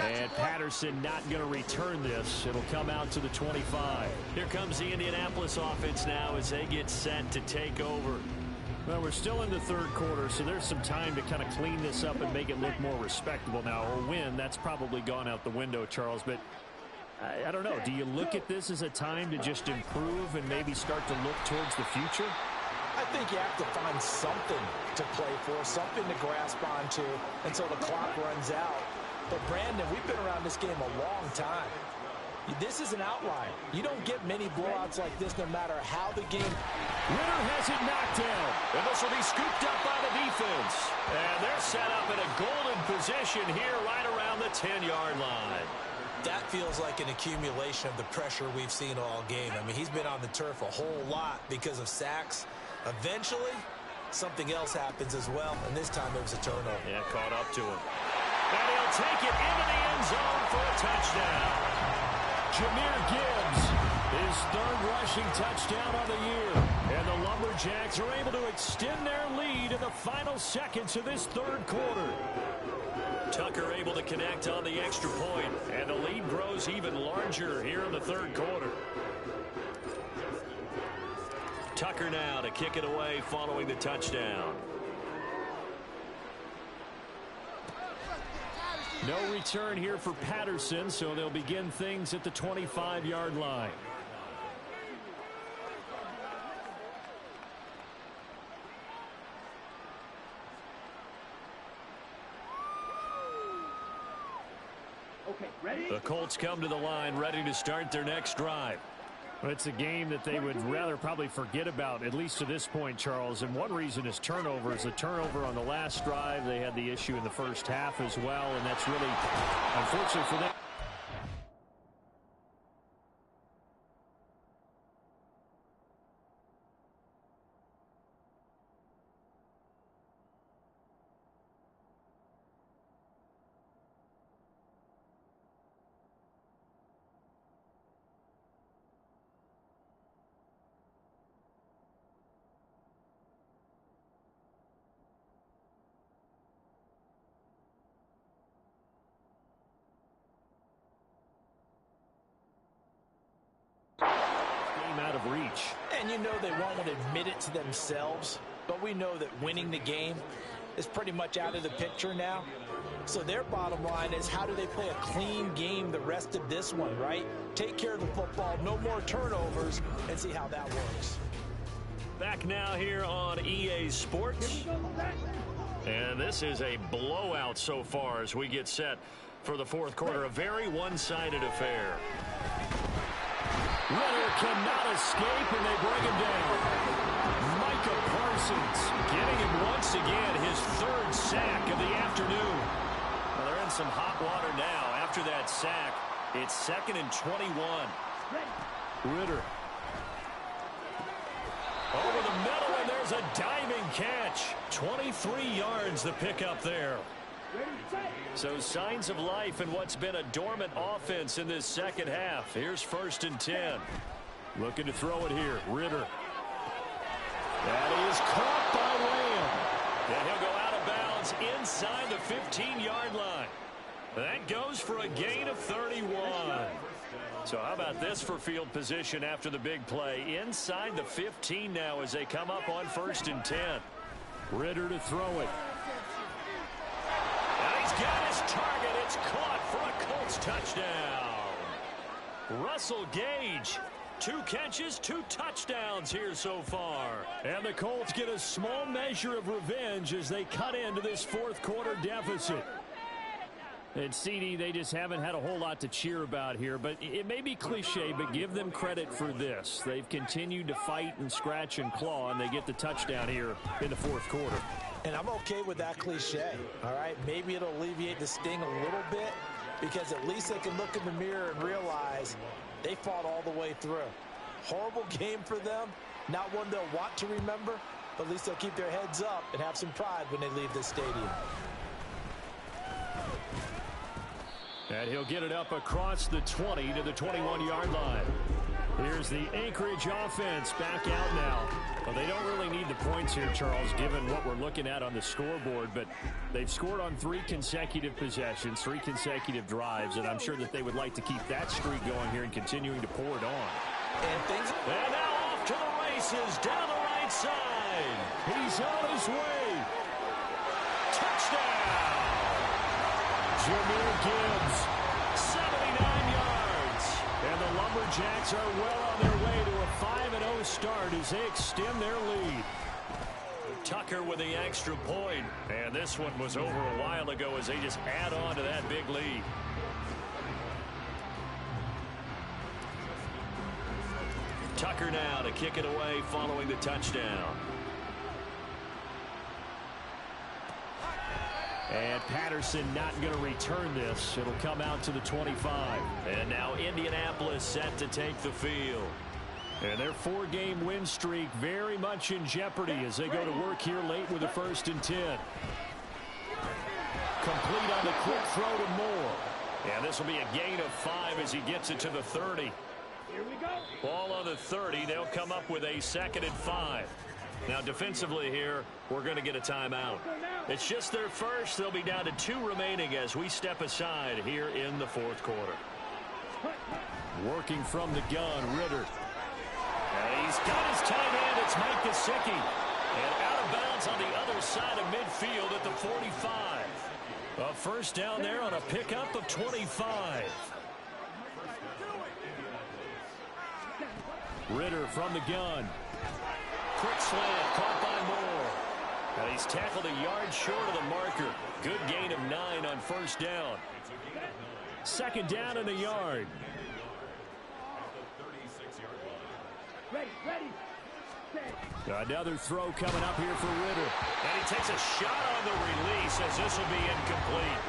And Patterson not going to return this. It'll come out to the 25. Here comes the Indianapolis offense now as they get set to take over. Well, we're still in the 3rd quarter, so there's some time to kind of clean this up and make it look more respectable now. A win, that's probably gone out the window, Charles, but I don't know. Do you look at this as a time to just improve and maybe start to look towards the future? I think you have to find something to play for, something to grasp onto until the clock runs out. But, Brandon, we've been around this game a long time. This is an outlier. You don't get many blowouts like this no matter how the game... Ritter has it knocked down. And this will be scooped up by the defense. And they're set up in a golden position here right around the 10-yard line. That feels like an accumulation of the pressure we've seen all game. I mean, he's been on the turf a whole lot because of sacks. Eventually, something else happens as well, and this time it was a turnover. Yeah, caught up to him. And he'll take it into the end zone for a touchdown. Jahmyr Gibbs, his 3rd rushing touchdown of the year. And the Lumberjacks are able to extend their lead in the final seconds of this 3rd quarter. Tucker able to connect on the extra point, and the lead grows even larger here in the 3rd quarter. Tucker now to kick it away following the touchdown. No return here for Patterson, so they'll begin things at the 25-yard line. The Colts come to the line ready to start their next drive. Well, it's a game that they would rather probably forget about, at least to this point, Charles. And one reason is turnovers. The turnover on the last drive, they had the issue in the first half as well, and that's really, unfortunately for them. seem out of reach. And you know they won't admit it to themselves, but we know that winning the game is pretty much out of the picture now. So their bottom line is, how do they play a clean game the rest of this one, right? Take care of the football, no more turnovers, and see how that works. Back now here on EA Sports. And this is a blowout so far as we get set for the fourth quarter. A very one-sided affair. Ritter cannot escape, and they bring him down. Micah Parsons getting him once again, his third sack of the afternoon. Well, they're in some hot water now. After that sack, it's 2nd and 21. Ritter. Over the middle, and there's a diving catch. 23 yards the pickup there. So signs of life in what's been a dormant offense in this second half. Here's 1st and 10. Looking to throw it here. Ritter. That is caught by Lamb. And he'll go out of bounds inside the 15-yard line. That goes for a gain of 31. So how about this for field position after the big play? Inside the 15 now as they come up on 1st and 10. Ritter to throw it. And he's got his target. It's caught for a Colts touchdown. Russell Gage, 2 catches, 2 touchdowns here so far. And the Colts get a small measure of revenge as they cut into this fourth quarter deficit. And CD, they just haven't had a whole lot to cheer about here, but it may be cliche, but give them credit for this. They've continued to fight and scratch and claw, and they get the touchdown here in the fourth quarter. And I'm okay with that cliche, all right? Maybe it'll alleviate the sting a little bit, because at least they can look in the mirror and realize they fought all the way through. Horrible game for them, not one they'll want to remember, but at least they'll keep their heads up and have some pride when they leave this stadium. And he'll get it up across the 20 to the 21-yard line. Here's the Anchorage offense back out now. Well, they don't really need the points here, Charles, given what we're looking at on the scoreboard, but they've scored on 3 consecutive possessions, 3 consecutive drives, and I'm sure that they would like to keep that streak going here and continuing to pour it on. And now off to the races down the right side. He's on his way. Touchdown! Jahmyr Gibbs, 79 yards. And the Lumberjacks are well on their way to a 5-0 start as they extend their lead. Tucker with the extra point. And this one was over a while ago as they just add on to that big lead. Tucker now to kick it away following the touchdown. And Patterson not going to return this. It'll come out to the 25. And now Indianapolis set to take the field. And their 4-game win streak very much in jeopardy as they go to work here late with a 1st and 10. Complete on the quick throw to Moore. And this will be a gain of 5 as he gets it to the 30. Here we go. Ball on the 30. They'll come up with a 2nd and 5. Now defensively here, we're going to get a timeout. It's just their first. They'll be down to 2 remaining as we step aside here in the fourth quarter. Working from the gun, Ritter. And he's got his tight end. It's Mike Gesicki. And out of bounds on the other side of midfield at the 45. A first down there on a pickup of 25. Ritter from the gun. Quick slant, caught by Moore. And he's tackled a yard short of the marker. Good gain of 9 on first down. 2nd down and a yard. Ready. Another throw coming up here for Ritter. And he takes a shot on the release as this will be incomplete.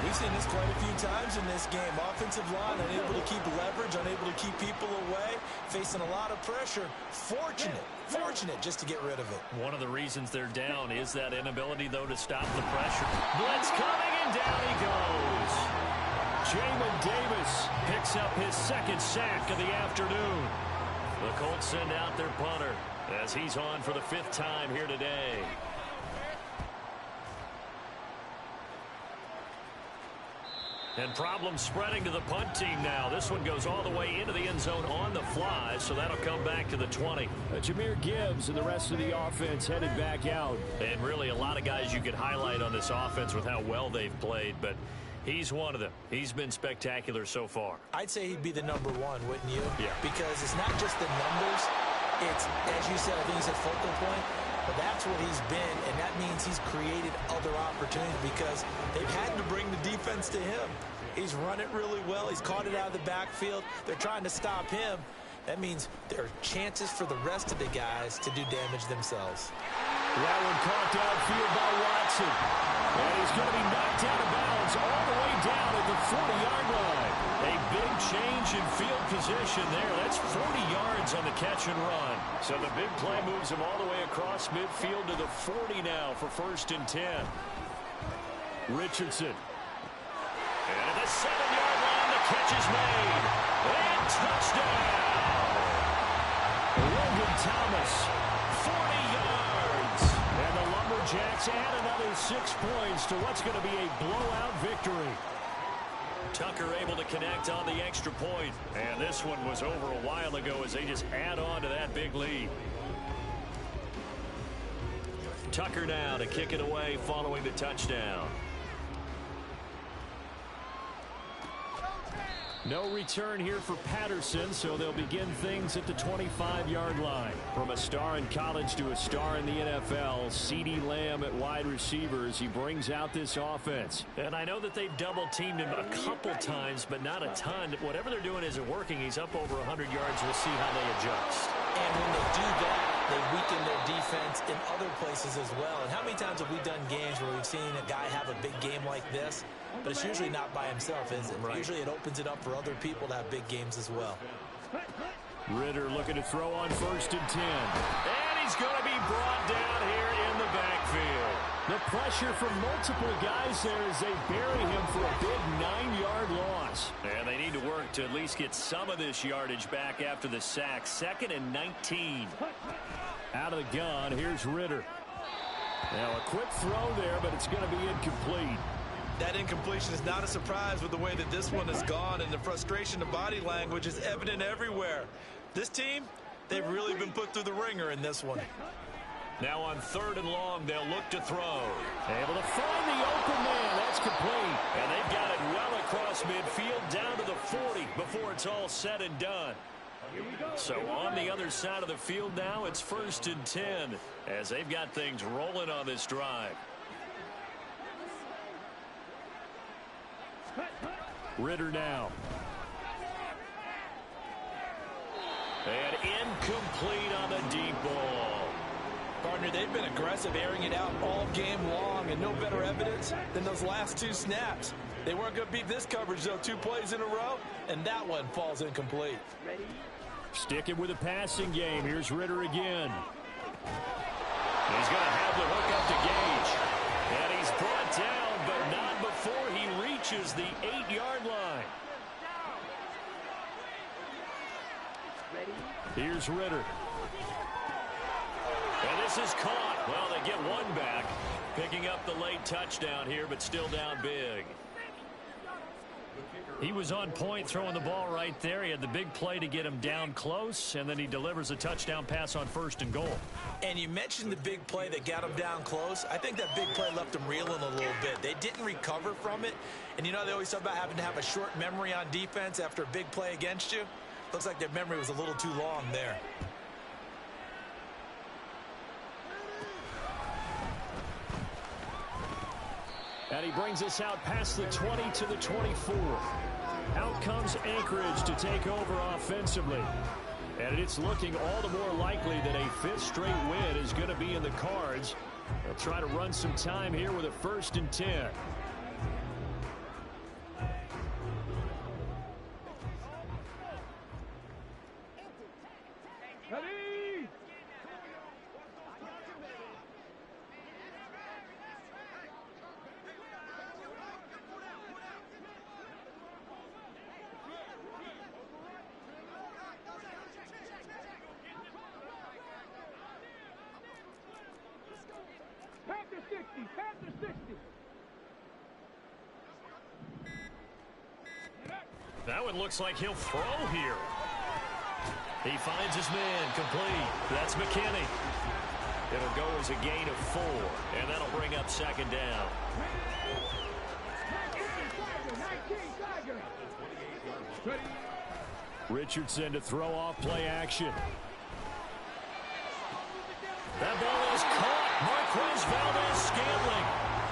We've seen this quite a few times in this game. Offensive line unable to keep leverage, unable to keep people away, facing a lot of pressure. Fortunate just to get rid of it. One of the reasons they're down is that inability, though, to stop the pressure. Blitz coming, and down he goes. Jamin Davis picks up his 2nd sack of the afternoon. The Colts send out their punter as he's on for the 5th time here today. And problems spreading to the punt team now. This one goes all the way into the end zone on the fly, so that'll come back to the 20. Jahmyr Gibbs and the rest of the offense headed back out. And really a lot of guys you could highlight on this offense with how well they've played, but he's one of them. He's been spectacular so far. I'd say he'd be the number one, wouldn't you? Yeah. Because it's not just the numbers. It's, as you said, I think he said focal point. But that's what he's been, and that means he's created other opportunities because they've had to bring the defense to him. He's run it really well. He's caught it out of the backfield. They're trying to stop him. That means there are chances for the rest of the guys to do damage themselves. That one caught downfield by Watson. And he's going to be knocked out of bounds all the way down at the 40-yard line. A big change in field position there. That's 40 yards on the catch and run. So the big play moves him all the way across midfield to the 40 now for 1st and 10. Richardson. And at the 7-yard line, the catch is made. And touchdown! Logan Thomas, 40 yards. And the Lumberjacks add another 6 points to what's going to be a blowout victory. Tucker able to connect on the extra point. And this one was over a while ago as they just add on to that big lead. Tucker now to kick it away following the touchdown. No return here for Patterson, so they'll begin things at the 25-yard line. From a star in college to a star in the NFL, CeeDee Lamb at wide receivers. He brings out this offense. And I know that they've double-teamed him a couple times, but not a ton. Whatever they're doing isn't working. He's up over 100 yards. We'll see how they adjust. And when they do that, they weaken their defense in other places as well. And how many times have we done games where we've seen a guy have a big game like this? But it's usually not by himself, is it? Right. Usually it opens it up for other people to have big games as well. Ritter looking to throw on 1st and 10. And he's going to be brought down here in the backfield. The pressure from multiple guys there as they bury him for a big 9-yard loss. And they need to work to at least get some of this yardage back after the sack. 2nd and 19. Out of the gun, here's Ritter. Now a quick throw there, but it's going to be incomplete. That incompletion is not a surprise with the way that this one has gone, and the frustration of body language is evident everywhere. This team, they've really been put through the ringer in this one. Now on 3rd and long, they'll look to throw. Able to find the open man. That's complete. And they've got it well across midfield down to the 40 before it's all said and done. So on the other side of the field now, it's 1st and 10 as they've got things rolling on this drive. Ritter now. And incomplete on the deep ball. Partner, they've been aggressive, airing it out all game long, and no better evidence than those last 2 snaps. They weren't going to beat this coverage, though. 2 plays in a row, and that one falls incomplete. Sticking with the passing game. Here's Ritter again. He's going to have the hook up to Gage. And he's brought down, but not before he reaches the 8-yard line. Here's Ritter. And this is caught. Well, they get one back. Picking up the late touchdown here, but still down big. He was on point throwing the ball right there. He had the big play to get him down close, and then he delivers a touchdown pass on 1st and goal. And you mentioned the big play that got him down close. I think that big play left him reeling a little bit. They didn't recover from it. And you know they always talk about having to have a short memory on defense after a big play against you. Looks like their memory was a little too long there. And he brings us out past the 20 to the 24. Out comes Anchorage to take over offensively. And it's looking all the more likely that a 5th straight win is going to be in the cards. They'll try to run some time here with a 1st and 10. That one looks like he'll throw here. He finds his man, complete. That's McKinney. It'll go as a gain of 4, and that'll bring up second down. Richardson to throw off play action. That ball is caught. Marquez Valdez-Scantling.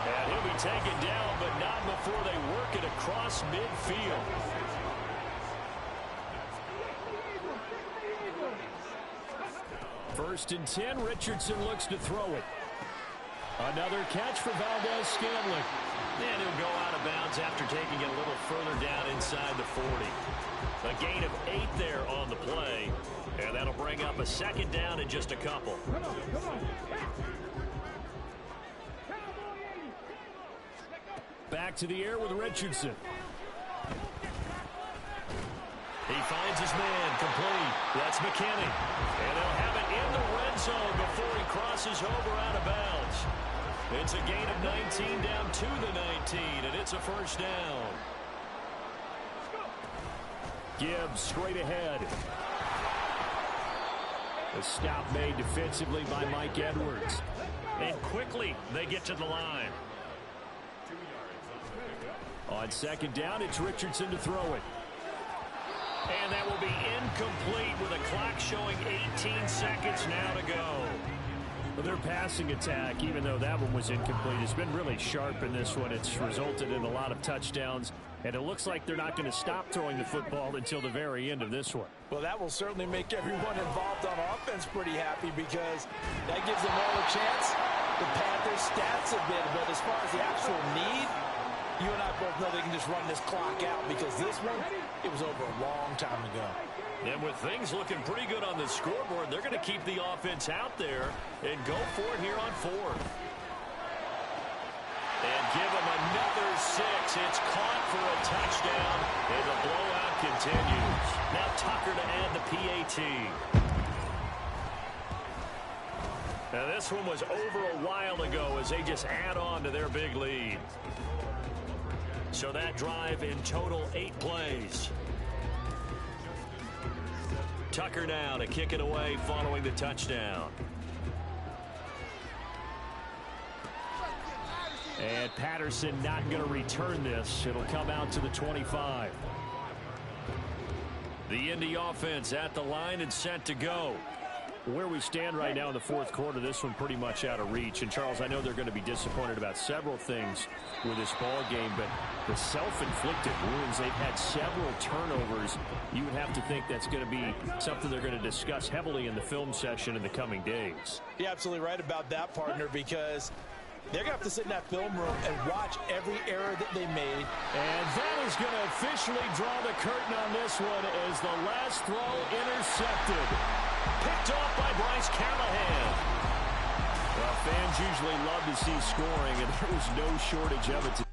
And he'll be taken down, but not before they work it across midfield. First and 10, Richardson looks to throw it. Another catch for Valdez-Scantling. And he'll go out of bounds after taking it a little further down inside the 40. A gain of 8 there on the play. And that'll bring up a second down in just a couple. Back to the air with Richardson. He finds his man, complete. That's McKinney. And they'll have it in the red zone before he crosses over out of bounds. It's a gain of 19 down to the 19, and it's a first down. Gibbs straight ahead. A stop made defensively by Mike Edwards. And quickly they get to the line. On second down, it's Richardson to throw it. And that will be incomplete with a clock showing 18 seconds now to go. Their passing attack, even though that one was incomplete, has been really sharp in this one. It's resulted in a lot of touchdowns, and it looks like they're not going to stop throwing the football until the very end of this one. Well, that will certainly make everyone involved on offense pretty happy because that gives them all a chance to pad their stats a bit. But as far as the actual need, you and I both know they can just run this clock out because this one, it was over a long time ago. And with things looking pretty good on the scoreboard, they're going to keep the offense out there and go for it here on 4th. And give them another 6. It's caught for a touchdown, and the blowout continues. Now Tucker to add the PAT. Now this one was over a while ago as they just add on to their big lead. So that drive in total 8 plays. Tucker now to kick it away following the touchdown. And Patterson not going to return this. It'll come out to the 25. The Indy offense at the line and set to go. Where we stand right now in the 4th quarter, this one pretty much out of reach. And, Charles, I know they're going to be disappointed about several things with this ball game, but the self-inflicted wounds, they've had several turnovers. You would have to think that's going to be something they're going to discuss heavily in the film session in the coming days. You're absolutely right about that, partner, because they're going to have to sit in that film room and watch every error that they made. And that is going to officially draw the curtain on this one as the last throw intercepted. Picked off by Bryce Callahan. Well, fans usually love to see scoring, and there was no shortage of it today.